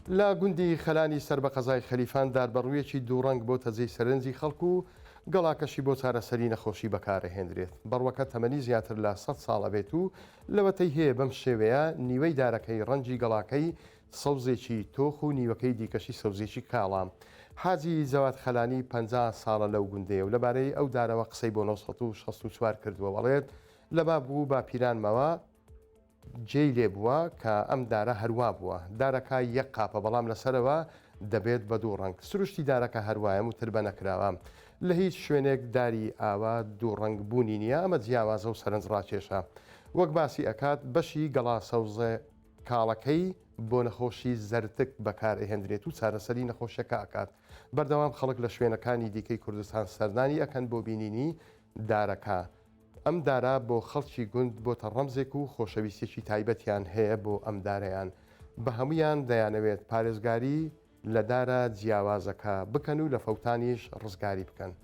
لە گوندی خەلانی سەر بە قەزای خەلیفان داربەڕوویەکی دووڕەنگ بۆ تەجێی سەرنجی خەڵکو و گەڵاکەشی بۆ چارەسەری نەخۆشی بەکارەهێنرێت. بەڕوەکە تەمەنی زیاتر لە 100 ساڵە بێت و لەوەتەی هەیە بەم شێوەیە نیوەی دارەکەی ڕەنجی گەڵاکەی سەوزێکی تۆخ و نیوەکەی دیکەشی سەوزێکی کاڵام. حاجی جەواد خەلانی 50 ساڵە لەو گوندەیە و لەبارەی ئەو دارەوە قسەی بۆ 1964 کردووە بەڵێت لەبا بوو با پیرانمەوە جێی لێ بووە کە ئەم دارە هەروە بووە. دارەکە یەک قاپە بەڵام لەسەرەوە دەبێت بە دوو ڕنگ. سروشتی دارەکە هەروایە وتر بە نەکراوە. لە هیچ شوێنێک داری ئاوا دوو ڕنگ بوونی نییە، ئەمە جیاوازە و سەرنج ڕاکێشە. وەک باسی ئەکات بەشی گەڵا سەوزە کاڵەکەی بۆ نەخۆشی زەرتک بەکارهێنرێت و چارەسەری نەخۆشیەکە ئەکات. بەردەوام خەڵک لە شوێنەکانی دیکەی کوردستان سەردانی ئەکەن بۆ بینینی دارەکە. ئەم دارە بۆ خەڵکی گوند بۆتە ڕەمزێک و خۆشەویستێکی تایبەتیان هەیە بۆ ئەم دارەیان. بە هەمویان دەیانەوێت پارێزگاری لە دارە جیاوازەکە بکەن و لە فەوتانیش ڕزگاری بکەن.